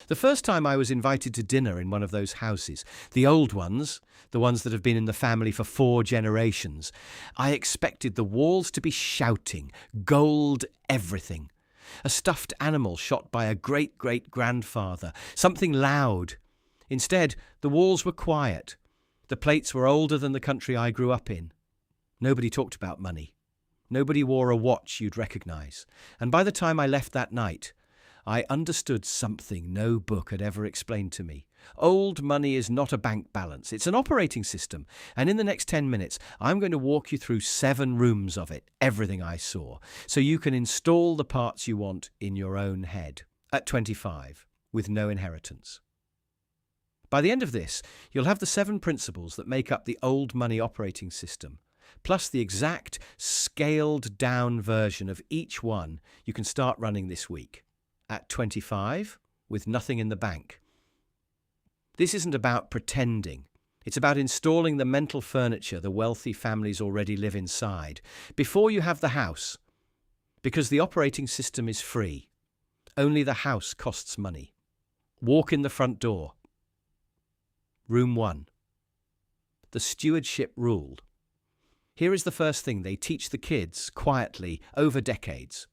The first time I was invited to dinner in one of those houses, the old ones, the ones that have been in the family for 4 generations, I expected the walls to be shouting, gold everything. A stuffed animal shot by a great-great-grandfather, something loud. Instead, the walls were quiet. The plates were older than the country I grew up in. Nobody talked about money. Nobody wore a watch you'd recognize. And by the time I left that night, I understood something no book had ever explained to me. Old money is not a bank balance. It's an operating system. And in the next 10 minutes, I'm going to walk you through 7 rooms of it, everything I saw, so you can install the parts you want in your own head at 25 with no inheritance. By the end of this, you'll have the 7 principles that make up the old money operating system, plus the exact scaled-down version of each one you can start running this week. At 25, with nothing in the bank. This isn't about pretending. It's about installing the mental furniture the wealthy families already live inside before you have the house, because the operating system is free. Only the house costs money. Walk in the front door. Room 1. The stewardship rule. Here is the first thing they teach the kids quietly over decades.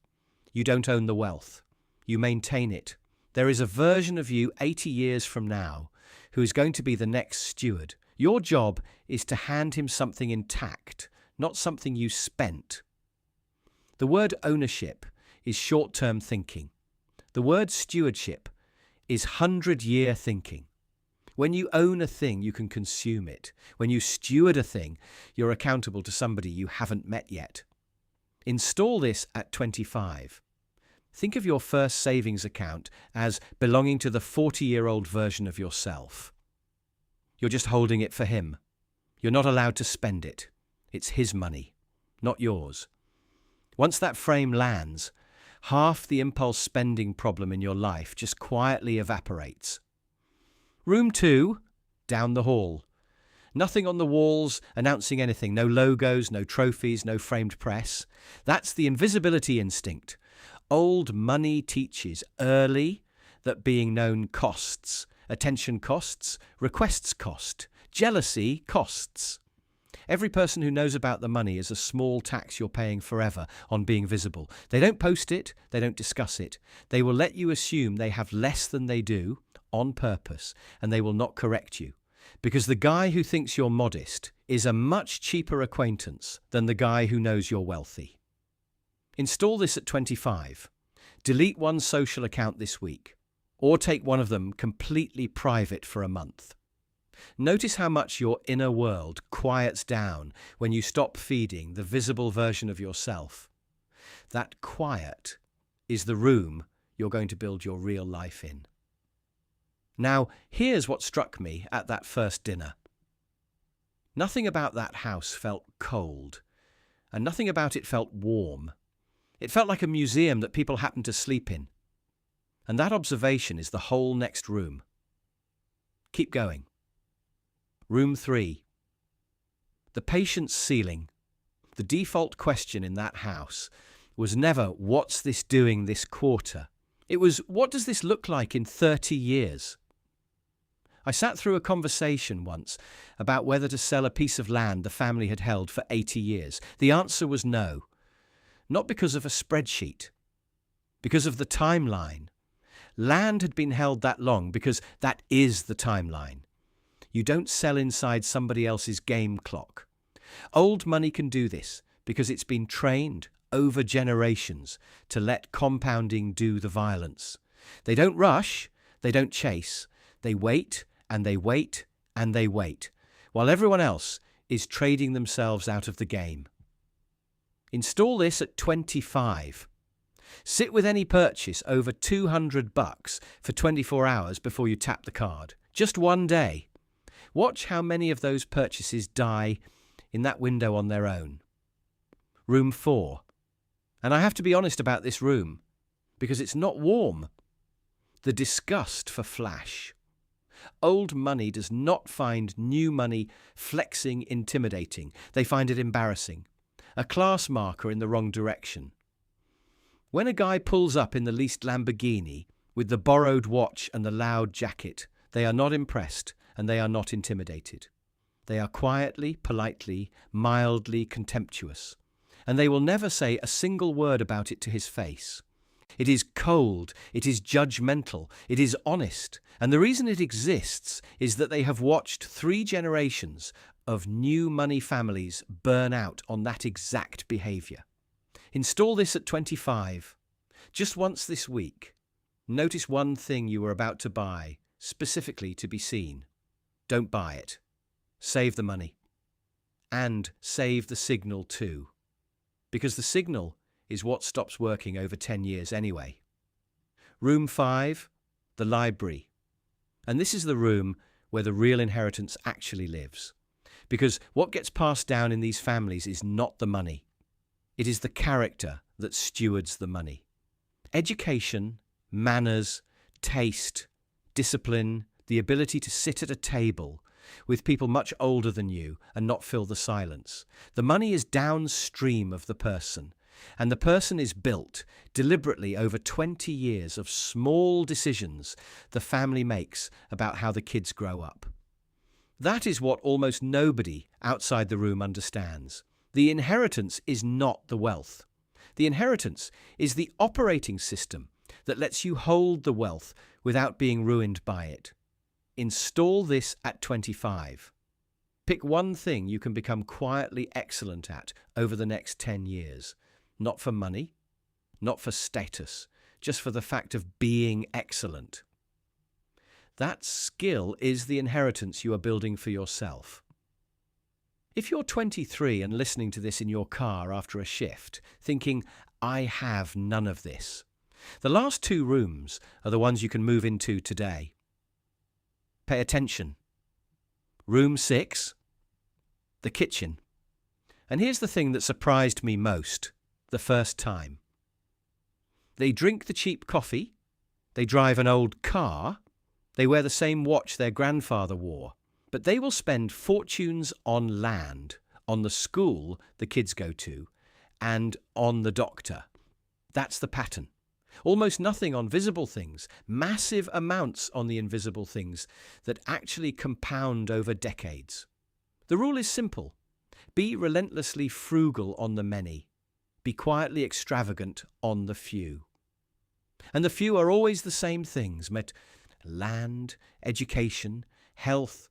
You don't own the wealth. You maintain it. There is a version of you 80 years from now who is going to be the next steward. Your job is to hand him something intact, not something you spent. The word ownership is short-term thinking. The word stewardship is 100-year thinking. When you own a thing, you can consume it. When you steward a thing, you're accountable to somebody you haven't met yet. Install this at 25. Think of your first savings account as belonging to the 40-year-old version of yourself. You're just holding it for him. You're not allowed to spend it. It's his money, not yours. Once that frame lands, half the impulse spending problem in your life just quietly evaporates. Room 2, down the hall. Nothing on the walls announcing anything. No logos, no trophies, no framed press. That's the invisibility instinct. Old money teaches early that being known costs. Attention costs, requests cost, jealousy costs. Every person who knows about the money is a small tax you're paying forever on being visible. They don't post it, they don't discuss it. They will let you assume they have less than they do on purpose, and they will not correct you. Because the guy who thinks you're modest is a much cheaper acquaintance than the guy who knows you're wealthy. Install this at 25. Delete one social account this week, or take one of them completely private for a month. Notice how much your inner world quiets down when you stop feeding the visible version of yourself. That quiet is the room you're going to build your real life in. Now, here's what struck me at that first dinner. Nothing about that house felt cold, and nothing about it felt warm. It felt like a museum that people happened to sleep in. And that observation is the whole next room. Keep going. Room 3. The patience ceiling. The default question in that house was never, what's this doing this quarter? It was, what does this look like in 30 years? I sat through a conversation once about whether to sell a piece of land the family had held for 80 years. The answer was no. Not because of a spreadsheet, because of the timeline. Land had been held that long because that is the timeline. You don't sell inside somebody else's game clock. Old money can do this because it's been trained over generations to let compounding do the violence. They don't rush, they don't chase, they wait and they wait and they wait, while everyone else is trading themselves out of the game. Install this at 25. Sit with any purchase over $200 for 24 hours before you tap the card. Just one day. Watch how many of those purchases die in that window on their own. Room 4. And I have to be honest about this room, because it's not warm. The disgust for flash. Old money does not find new money flexing intimidating. They find it embarrassing. A class marker in the wrong direction. When a guy pulls up in the leased Lamborghini, with the borrowed watch and the loud jacket. They are not impressed and they are not intimidated. They are quietly, politely, mildly contemptuous, and they will never say a single word about it to his face. It is cold, it is judgmental, it is honest, and the reason it exists is that they have watched 3 generations of new money families burn out on that exact behaviour. Install this at 25. Just once this week. Notice one thing you are about to buy, specifically to be seen. Don't buy it. Save the money. And save the signal too. Because the signal is what stops working over 10 years anyway. Room 5, the library. And this is the room where the real inheritance actually lives. Because what gets passed down in these families is not the money. It is the character that stewards the money. Education, manners, taste, discipline, the ability to sit at a table with people much older than you and not fill the silence. The money is downstream of the person, and the person is built deliberately over 20 years of small decisions the family makes about how the kids grow up. That is what almost nobody outside the room understands. The inheritance is not the wealth. The inheritance is the operating system that lets you hold the wealth without being ruined by it. Install this at 25. Pick one thing you can become quietly excellent at over the next 10 years. Not for money, not for status, just for the fact of being excellent. That skill is the inheritance you are building for yourself. If you're 23 and listening to this in your car after a shift, thinking, I have none of this, the last 2 rooms are the ones you can move into today. Pay attention. Room 6, the kitchen. And here's the thing that surprised me most the first time. They drink the cheap coffee, they drive an old car, they wear the same watch their grandfather wore, but they will spend fortunes on land, on the school the kids go to, and on the doctor. That's the pattern. Almost nothing on visible things, massive amounts on the invisible things that actually compound over decades. The rule is simple. Be relentlessly frugal on the many. Be quietly extravagant on the few. And the few are always the same things: land, education, health,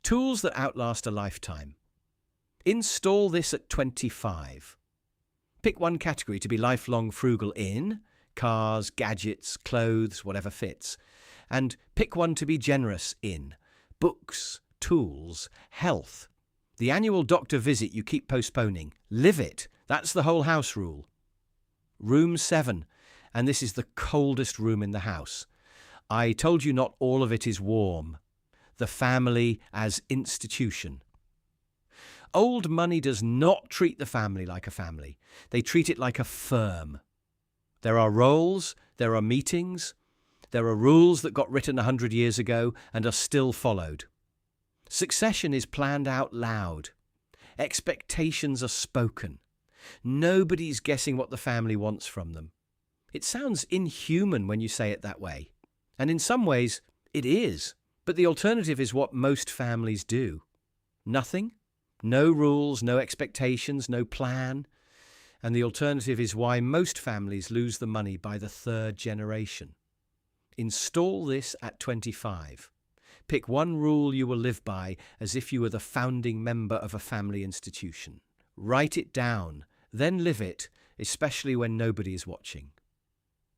tools that outlast a lifetime. Install this at 25. Pick one category to be lifelong frugal in: cars, gadgets, clothes, whatever fits. And pick one to be generous in: books, tools, health. The annual doctor visit you keep postponing. Live it. That's the whole house rule. Room 7, and this is the coldest room in the house. I told you not all of it is warm. The family as institution. Old money does not treat the family like a family. They treat it like a firm. There are roles, there are meetings, there are rules that got written 100 years ago and are still followed. Succession is planned out loud. Expectations are spoken. Nobody's guessing what the family wants from them. It sounds inhuman when you say it that way. And in some ways, it is. But the alternative is what most families do. Nothing, no rules, no expectations, no plan. And the alternative is why most families lose the money by the 3rd generation. Install this at 25. Pick one rule you will live by as if you were the founding member of a family institution. Write it down, then live it, especially when nobody is watching.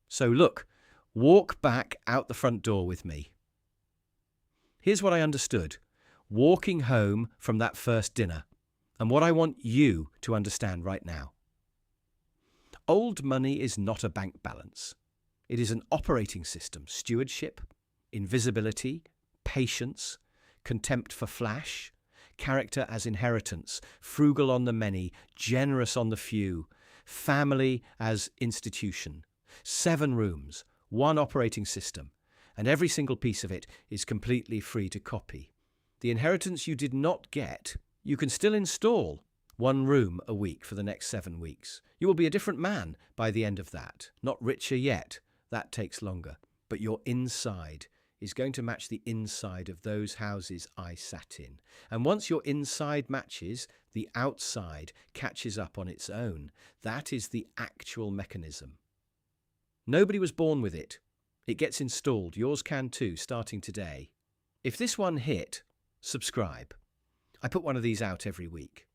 So look, walk back out the front door with me. Here's what I understood, walking home from that first dinner, and what I want you to understand right now. Old money is not a bank balance. It is an operating system: stewardship, invisibility, patience, contempt for flash, character as inheritance, frugal on the many, generous on the few, family as institution. 7 rooms, 1 operating system, and every single piece of it is completely free to copy. The inheritance you did not get, you can still install. 1 room a week for the next 7 weeks. You will be a different man by the end of that. Not richer yet. That takes longer. but your inside is going to match the inside of those houses I sat in. And once your inside matches, the outside catches up on its own. That is the actual mechanism. Nobody was born with it. It gets installed. Yours can too, starting today. If this one hit, subscribe. I put one of these out every week.